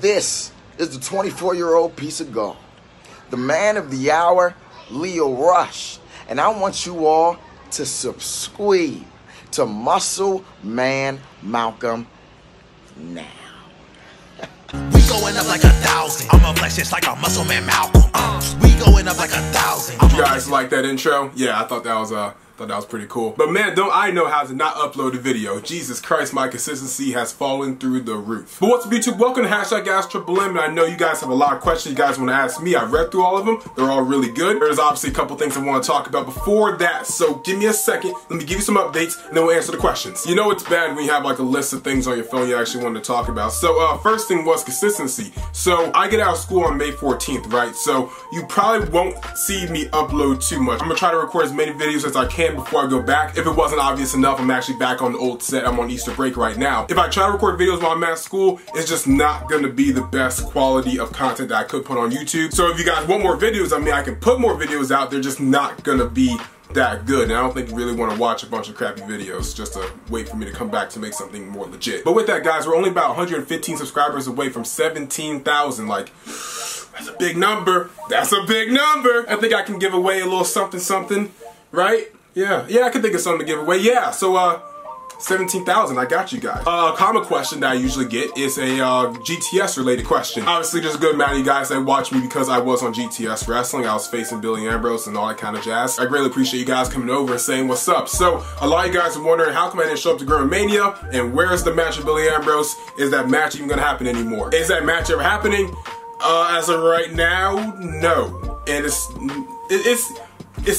This is the 24-year-old piece of gold, the man of the hour, Leo Rush. And I want you all to subscribe to MuscleManMalcolm now. We going up like 1,000. I'm a flex just like a MuscleManMalcolm. We going up like 1,000. You guys like that intro? Yeah, I thought that was pretty cool. But man, don't I know how to not upload a video. Jesus Christ, my consistency has fallen through the roof. But what's up, YouTube? Welcome to AskTripleM, and I know you guys have a lot of questions you guys want to ask me. I read through all of them. They're all really good. There's obviously a couple things I want to talk about before that, so give me a second. Let me give you some updates, and then we'll answer the questions. You know it's bad when you have like a list of things on your phone you actually want to talk about. So first thing was consistency. So I get out of school on May 14th, right? So you probably won't see me upload too much. I'm going to try to record as many videos as I can before I go back. If it wasn't obvious enough, I'm actually back on the old set. I'm on Easter break right now. If I try to record videos while I'm at school, it's just not gonna be the best quality of content that I could put on YouTube. So if you guys want more videos, I mean, I can put more videos out. They're just not gonna be that good, and I don't think you really want to watch a bunch of crappy videos just to wait for me to come back to make something more legit. But with that, guys, we're only about 115 subscribers away from 17,000. Like, that's a big number. That's a big number. I think I can give away a little something, right? Yeah, I can think of something to give away. Yeah, so 17,000, I got you guys. A common question that I usually get is a GTS related question. Obviously there's a good amount of you guys that watch me because I was on GTS Wrestling. I was facing Billy Ambrose and all that kind of jazz. I greatly appreciate you guys coming over and saying what's up. So a lot of you guys are wondering how come I didn't show up to Mania, and where's the match with Billy Ambrose? Is that match even gonna happen anymore? Is that match ever happening? As of right now, no. And it's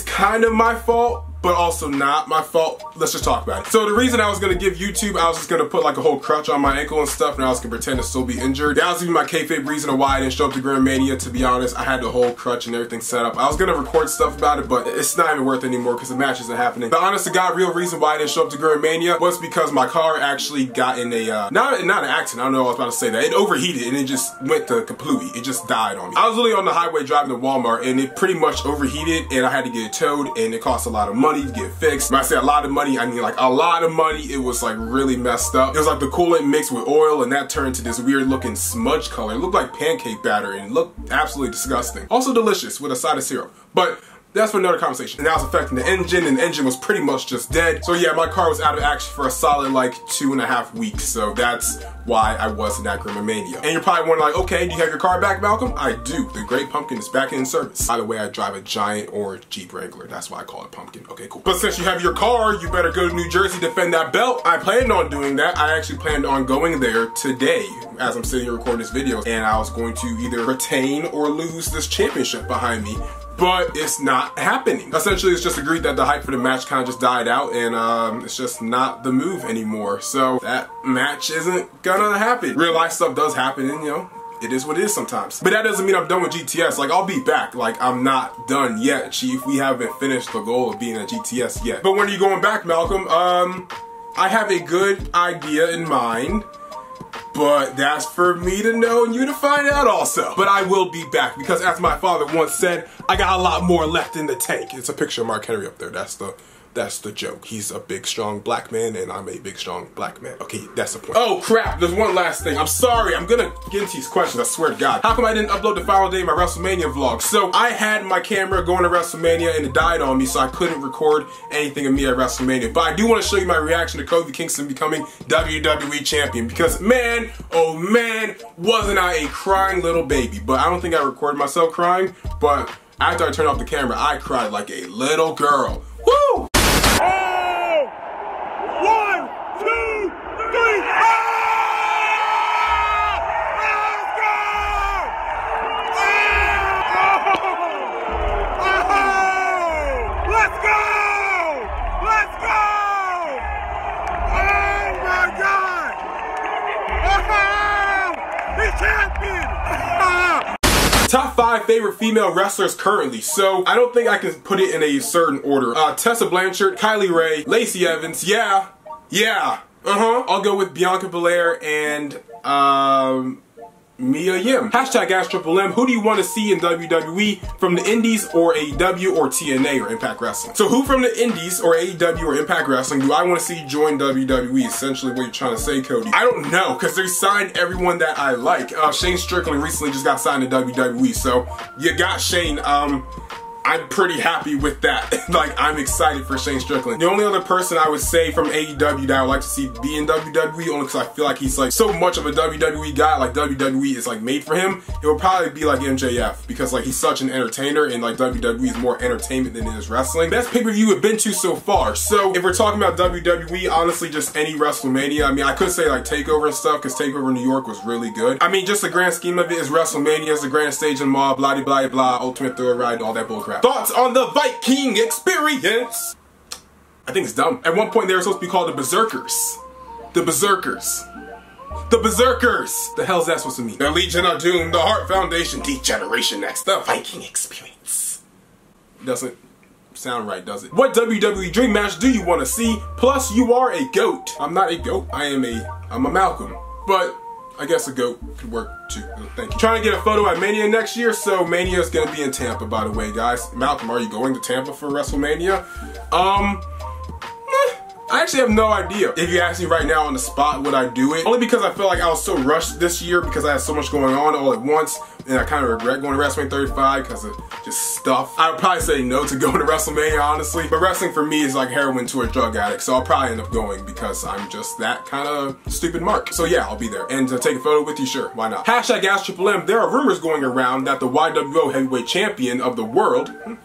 kind of my fault, but also not my fault. Let's just talk about it. So the reason I was gonna give YouTube, I was just gonna put like a whole crutch on my ankle and stuff, and I was gonna pretend to still be injured. That was even my kayfabe reason of why I didn't show up to Mania, to be honest. I had the whole crutch and everything set up. I was gonna record stuff about it, but it's not even worth it anymore because the match isn't happening. The honest to God real reason why I didn't show up to Mania was because my car actually got in a, not an accident, I don't know, I was about to say that. It overheated and it just went to kaplooey. It just died on me. I was literally on the highway driving to Walmart and it pretty much overheated and I had to get it towed, and it cost a lot of money to get it fixed. When I say a lot of money, I mean like a lot of money. It was like really messed up. It was like the coolant mixed with oil, and that turned to this weird looking smudge color. It looked like pancake batter and it looked absolutely disgusting. Also delicious with a side of syrup. But that's for another conversation. And that was affecting the engine, and the engine was pretty much just dead. So yeah, my car was out of action for a solid like 2.5 weeks. So that's why I wasn't at Mania. And you're probably wondering like, okay, do you have your car back, Malcolm? I do. The Great Pumpkin is back in service. By the way, I drive a giant orange Jeep Wrangler. That's why I call it Pumpkin. Okay, cool. But since you have your car, you better go to New Jersey to defend that belt. I planned on doing that. I actually planned on going there today as I'm sitting here recording this video. And I was going to either retain or lose this championship behind me. But it's not happening. Essentially, it's just agreed that the hype for the match kind of just died out, and it's just not the move anymore. So that match isn't gonna happen. Real life stuff does happen, and you know, it is what it is sometimes. But that doesn't mean I'm done with GTS. Like, I'll be back. Like, I'm not done yet, Chief. We haven't finished the goal of being at GTS yet. But when are you going back, Malcolm? I have a good idea in mind. But that's for me to know and you to find out also. But I will be back because, as my father once said, I got a lot more left in the tank. It's a picture of Mark Henry up there. That's the joke. He's a big, strong black man, and I'm a big, strong black man. Okay, that's the point. Oh, crap. There's one last thing. I'm sorry. I'm gonna get into these questions. I swear to God. How come I didn't upload the final day of my WrestleMania vlog? So I had my camera going to WrestleMania, and it died on me, so I couldn't record anything of me at WrestleMania. But I do want to show you my reaction to Kofi Kingston becoming WWE champion. Because, man, oh man, wasn't I a crying little baby. But I don't think I recorded myself crying. But after I turned off the camera, I cried like a little girl. Woo! Oh! 1, 2, 3, ah! Let's go! Oh! Let's go! Let's go! Oh my God! Oh! He's champion! Top 5 favorite female wrestlers currently. So I don't think I can put it in a certain order. Tessa Blanchard, Kylie Ray, Lacey Evans, yeah. I'll go with Bianca Belair and Mia Yim. Hashtag AskTripleM, who do you want to see in WWE from the Indies or AEW or TNA or Impact Wrestling? So who from the Indies or AEW or Impact Wrestling do I want to see join WWE? Essentially what you're trying to say, Cody. I don't know, because they signed everyone that I like. Shane Strickland recently just got signed to WWE, so you got Shane. I'm pretty happy with that. Like, I'm excited for Shane Strickland. The only other person I would say from AEW that I would like to see be in WWE, only because I feel like he's like so much of a WWE guy, like WWE is like made for him, it would probably be like MJF, because like he's such an entertainer and like WWE is more entertainment than it is wrestling. Best pay-per-view we've been to so far. So if we're talking about WWE, honestly just any WrestleMania. I mean, I could say like TakeOver and stuff, because TakeOver New York was really good. I mean, just the grand scheme of it is WrestleMania is the grand stage and blah blah blah blah, Ultimate Thrill Ride, all that bullcrap. Thoughts on the Viking experience? I think it's dumb. At one point they were supposed to be called the Berserkers. The Berserkers. The Berserkers! The hell's that supposed to mean? The Legion of Doom, the Heart Foundation, Degeneration X, the Viking experience. Doesn't sound right, does it? What WWE dream match do you want to see? Plus, you are a GOAT. I'm not a GOAT. I'm a Malcolm. But I guess a GOAT could work too. Thank you. Trying to get a photo at Mania next year, so Mania is gonna be in Tampa, by the way, guys. Malcolm, are you going to Tampa for WrestleMania? I actually have no idea. If you ask me right now on the spot, would I do it? Only because I feel like I was so rushed this year because I had so much going on all at once, and I kind of regret going to WrestleMania 35 because of just stuff. I would probably say no to going to WrestleMania, honestly. But wrestling for me is like heroin to a drug addict, so I'll probably end up going because I'm just that kind of stupid mark. So yeah, I'll be there. And to take a photo with you, sure, why not? Hashtag AskTripleM, there are rumors going around that the YWO heavyweight champion of the world, I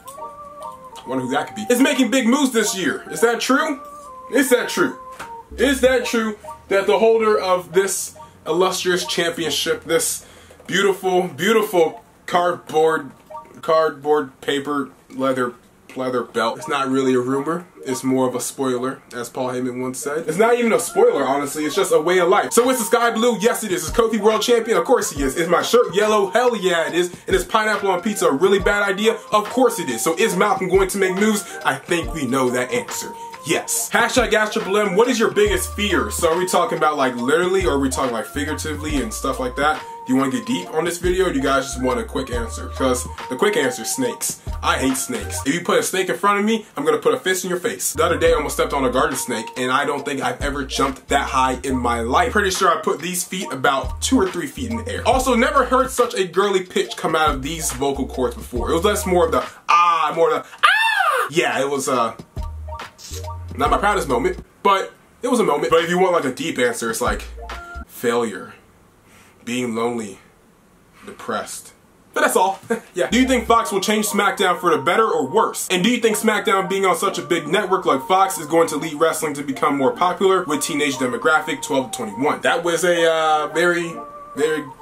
wonder who that could be, is making big moves this year. Is that true? Is that true? Is that true that the holder of this illustrious championship, this beautiful, beautiful cardboard paper leather belt, it's not really a rumor, it's more of a spoiler, as Paul Heyman once said. It's not even a spoiler, honestly, it's just a way of life. So is the sky blue? Yes it is. Is KOFI world champion? Of course he is. Is my shirt yellow? Hell yeah it is. And is pineapple on pizza a really bad idea? Of course it is. So is Malcolm going to make moves? I think we know that answer. Yes. Hashtag AskTripleM, what is your biggest fear? So are we talking about like literally, or are we talking like figuratively and stuff like that? Do you want to get deep on this video, or do you guys just want a quick answer? Because the quick answer is snakes. I hate snakes. If you put a snake in front of me, I'm gonna put a fist in your face. The other day I almost stepped on a garden snake, and I don't think I've ever jumped that high in my life. Pretty sure I put these feet about 2 or 3 feet in the air. Also, never heard such a girly pitch come out of these vocal cords before. It was less more of the ah, more of the ah! Yeah, it was not my proudest moment, but it was a moment. But if you want like a deep answer, it's like failure, being lonely, depressed. But that's all. Yeah. Do you think Fox will change SmackDown for the better or worse? And do you think SmackDown being on such a big network like Fox is going to lead wrestling to become more popular with teenage demographic 12 to 21? That was a very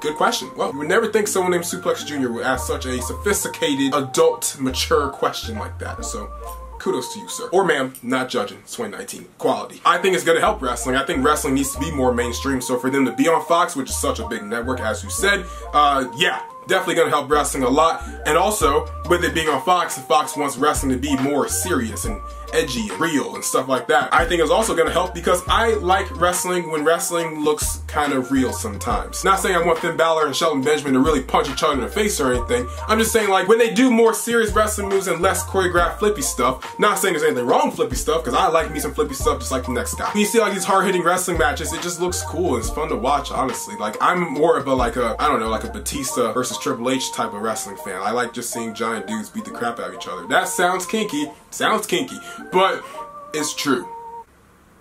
good question. Well, you would never think someone named Suplex Jr. would ask such a sophisticated, adult, mature question like that. So kudos to you, sir. Or ma'am, not judging. It's 2019. Quality. I think it's gonna help wrestling. I think wrestling needs to be more mainstream, so for them to be on Fox, which is such a big network, as you said, yeah, definitely gonna help wrestling a lot. And also, with it being on Fox, Fox wants wrestling to be more serious and edgy and real and stuff like that. I think it's also gonna help because I like wrestling when wrestling looks kind of real sometimes. Not saying I want Finn Balor and Shelton Benjamin to really punch each other in the face or anything. I'm just saying like when they do more serious wrestling moves and less choreographed flippy stuff. Not saying there's anything wrong with flippy stuff, because I like me some flippy stuff just like the next guy. When you see like these hard-hitting wrestling matches, it just looks cool and it's fun to watch, honestly. Like I'm more of a like a, I don't know, like a Batista versus Triple H type of wrestling fan. I like just seeing giant dudes beat the crap out of each other. That sounds kinky, but it's true.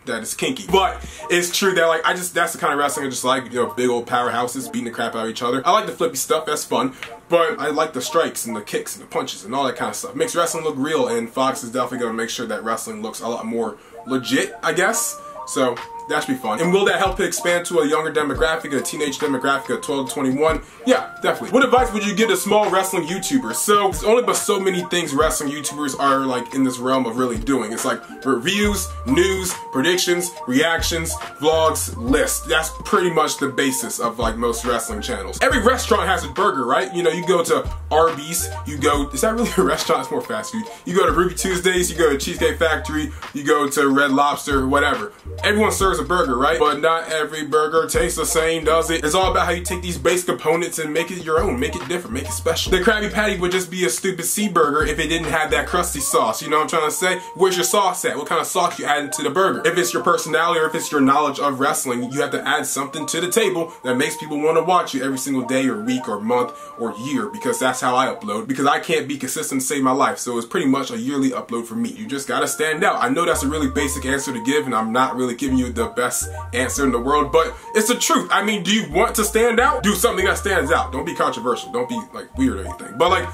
That is kinky. But it's true that like that's the kind of wrestling I just like, you know, big old powerhouses beating the crap out of each other. I like the flippy stuff, that's fun. But I like the strikes and the kicks and the punches and all that kind of stuff. Makes wrestling look real, and Fox is definitely gonna make sure that wrestling looks a lot more legit, I guess. So that should be fun. And will that help it expand to a younger demographic, a teenage demographic of 12 to 21? Yeah, definitely. What advice would you give to small wrestling YouTubers? So there's only but so many things wrestling YouTubers are like in this realm of really doing. It's like reviews, news, predictions, reactions, vlogs, lists. That's pretty much the basis of like most wrestling channels. Every restaurant has a burger, right? You know, you go to Arby's, you go, is that really a restaurant? It's more fast food. You go to Ruby Tuesdays, you go to Cheesecake Factory, you go to Red Lobster, whatever. Everyone serves burger's a burger, right? But not every burger tastes the same, does it? It's all about how you take these base components and make it your own, make it different, make it special. The Krabby Patty would just be a stupid sea burger if it didn't have that crusty sauce. You know what I'm trying to say? Where's your sauce at? What kind of sauce you add to the burger? If it's your personality or if it's your knowledge of wrestling, you have to add something to the table that makes people want to watch you every single day or week or month or year, because that's how I upload, because I can't be consistent to save my life. So it's pretty much a yearly upload for me. You just gotta stand out. I know that's a really basic answer to give, and I'm not really giving you the best answer in the world, but it's the truth. I mean, do you want to stand out? Do something that stands out. Don't be controversial. Don't be like weird or anything, but like,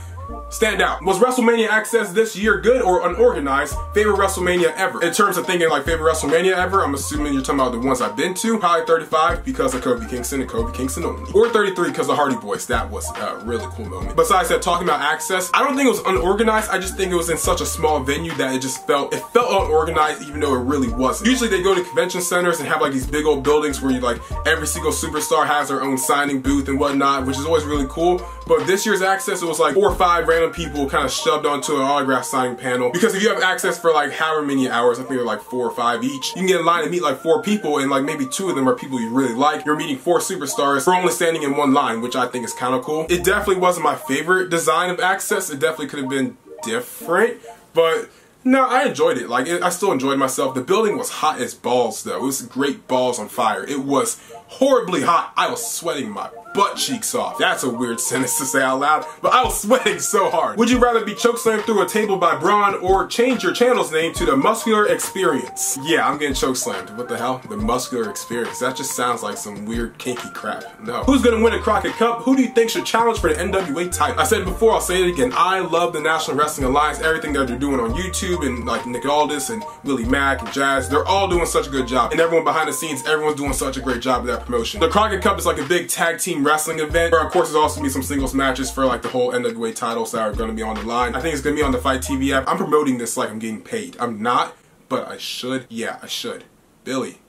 stand out. Was WrestleMania Access this year good or unorganized? Favorite WrestleMania ever? In terms of thinking like favorite WrestleMania ever, I'm assuming you're talking about the ones I've been to. Probably 35 because of Kofi Kingston and Kofi Kingston only. Or 33 because of Hardy Boys. That was a really cool moment. Besides that, talking about Access, I don't think it was unorganized. I just think it was in such a small venue that it felt unorganized, even though it really wasn't. Usually they go to convention centers and have like these big old buildings where you like every single superstar has their own signing booth and whatnot, which is always really cool. But this year's Access, it was like 4 or 5 random people kind of shoved onto an autograph signing panel, because if you have access for like however many hours, I think they're like 4 or 5 each, you can get in line and meet like 4 people, and like maybe 2 of them are people you really like. You're meeting 4 superstars for only standing in one line, which I think is kind of cool. It definitely wasn't my favorite design of Access. It definitely could have been different, but no, I enjoyed it. Like, I still enjoyed myself. The building was hot as balls, though. It was great balls on fire. It was horribly hot. I was sweating my butt cheeks off. That's a weird sentence to say out loud, but I was sweating so hard. Would you rather be chokeslammed through a table by Braun or change your channel's name to the Muscular Experience? Yeah, I'm getting chokeslammed. What the hell? The Muscular Experience. That just sounds like some weird kinky crap. No. Who's gonna win a Crockett Cup? Who do you think should challenge for the NWA title? I said it before, I'll say it again. I love the National Wrestling Alliance, everything that they're doing on YouTube, and like Nick Aldis and Willie Mack and Jazz. They're all doing such a good job. And everyone behind the scenes, everyone's doing such a great job of that promotion. The Crockett Cup is like a big tag team wrestling event, where of course there's also gonna be some singles matches for like the whole NWA titles that are gonna be on the line. I think it's gonna be on the Fight TV app. I'm promoting this like I'm getting paid. I'm not, but I should. Yeah, I should. Billy,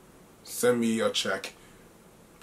send me a check,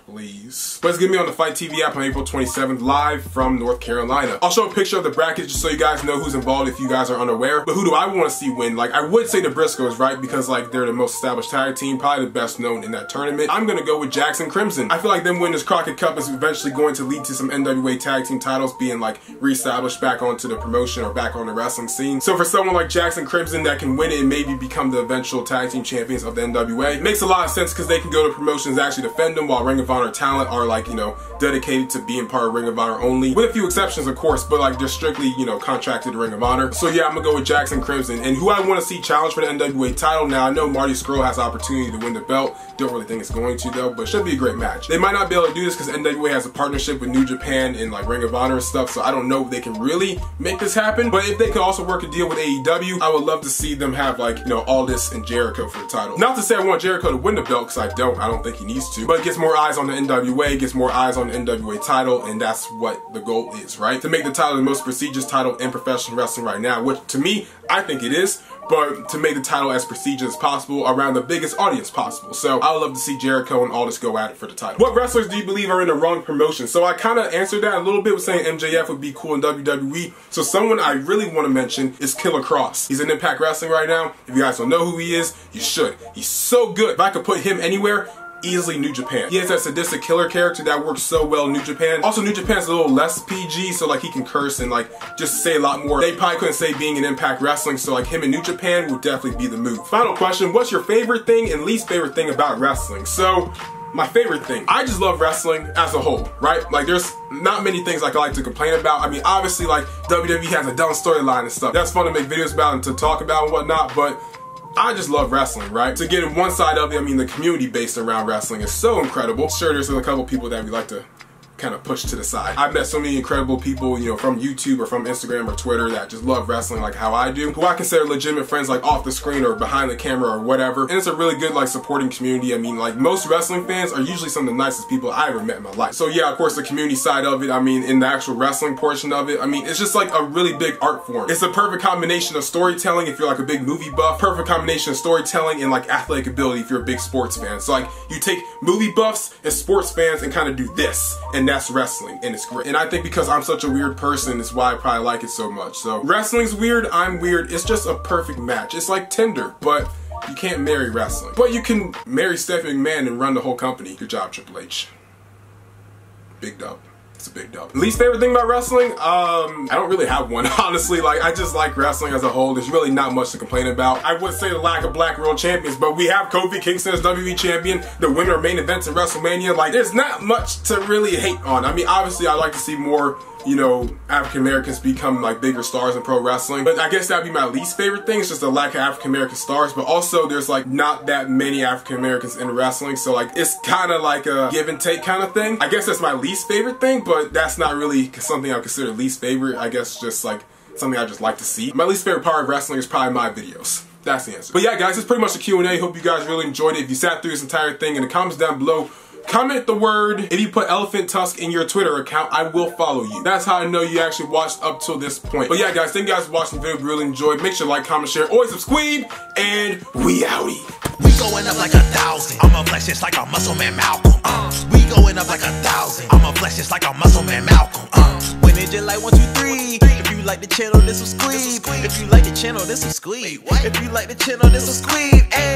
please. But it's gonna be on the Fight TV app on April 27th, live from North Carolina. I'll show a picture of the bracket just so you guys know who's involved if you guys are unaware. But who do I want to see win? Like, I would say the Briscoes, right? Because like they're the most established tag team, probably the best known in that tournament. I'm gonna go with Jackson Crimson. I feel like them winning this Crockett Cup is eventually going to lead to some NWA tag team titles being like reestablished back onto the promotion or back on the wrestling scene. So for someone like Jackson Crimson that can win it and maybe become the eventual tag team champions of the NWA, it makes a lot of sense because they can go to promotions and actually defend them, while Ring of Honor talent are like, you know, dedicated to being part of Ring of Honor only, with a few exceptions of course, but like they're strictly, you know, contracted to Ring of Honor. So yeah, I'm gonna go with Jackson Crimson. And who I want to see challenge for the NWA title, now I know Marty Scurll has the opportunity to win the belt, don't really think it's going to though, but should be a great match. They might not be able to do this because NWA has a partnership with New Japan and like Ring of Honor and stuff, so I don't know if they can really make this happen. But if they could also work a deal with AEW, I would love to see them have like, you know, Aldis and Jericho for the title. Not to say I want Jericho to win the belt, because I don't think he needs to, but it gets more eyes on the NWA, gets more eyes on the NWA title, and that's what the goal is, right? To make the title the most prestigious title in professional wrestling right now, which to me, I think it is, but to make the title as prestigious as possible around the biggest audience possible. So I would love to see Jericho and Aldis go at it for the title. What wrestlers do you believe are in the wrong promotion? So I kind of answered that a little bit with saying MJF would be cool in WWE. So someone I really want to mention is Killer Kross. He's in Impact Wrestling right now. If you guys don't know who he is, you should. He's so good. If I could put him anywhere, easily New Japan. He has that sadistic killer character that works so well in New Japan. Also, New Japan's a little less PG, so like he can curse and like just say a lot more they probably couldn't say being in Impact Wrestling, so like him in New Japan would definitely be the move. Final question, what's your favorite thing and least favorite thing about wrestling? So, my favorite thing, I just love wrestling as a whole, right? Like there's not many things like I like to complain about. I mean, obviously like WWE has a dumb storyline and stuff. That's fun to make videos about and to talk about and whatnot, but I just love wrestling, right? To get in one side of it, I mean, the community based around wrestling is so incredible. Sure, there's a couple people that we like to kind of push to the side. I've met so many incredible people, you know, from YouTube or from Instagram or Twitter that just love wrestling like how I do, who I consider legitimate friends like off the screen or behind the camera or whatever. And it's a really good like supporting community. I mean, like most wrestling fans are usually some of the nicest people I ever met in my life. So yeah, of course the community side of it, I mean, in the actual wrestling portion of it, I mean, it's just like a really big art form. It's a perfect combination of storytelling if you're like a big movie buff, perfect combination of storytelling and like athletic ability if you're a big sports fan. So like you take movie buffs and sports fans and kind of do this, and that's wrestling, and it's great. And I think because I'm such a weird person, it's why I probably like it so much. So wrestling's weird, I'm weird, it's just a perfect match. It's like Tinder, but You can't marry wrestling. But you can marry Stephanie McMahon and run the whole company. Good job, Triple H. Big dub. It's a big dub. Least favorite thing about wrestling? I don't really have one, honestly. Like, I just like wrestling as a whole. There's really not much to complain about. I would say the lack of black world champions, but we have Kofi Kingston as WWE champion. The women are main events in WrestleMania. Like, there's not much to really hate on. I mean, obviously, I like to see more, you know, African Americans become like bigger stars in pro wrestling. But I guess that'd be my least favorite thing. It's just the lack of African American stars. But also there's like not that many African Americans in wrestling. So like it's kind of like a give and take kind of thing. I guess that's my least favorite thing, but that's not really something I consider least favorite. I guess just like something I just like to see. My least favorite part of wrestling is probably my videos. That's the answer. But yeah, guys, it's pretty much the Q&A. Hope you guys really enjoyed it. If you sat through this entire thing, in the comments down below, comment the word. If you put elephant tusk in your Twitter account, I will follow you. That's how I know you actually watched up till this point. But yeah, guys, thank you guys for watching the video. If you really enjoyed, make sure to like, comment, share, always subscribe, and we outie. We going up like 1,000. I'm a flex just like a MuscleManMalcolm. We going up like 1,000. I'm a flex just like a MuscleManMalcolm. When it just like 1, 2, 3. If you like the channel, this will squeeze. If you like the channel, this will squeeze. If you like the channel, this will squeeze. Hey.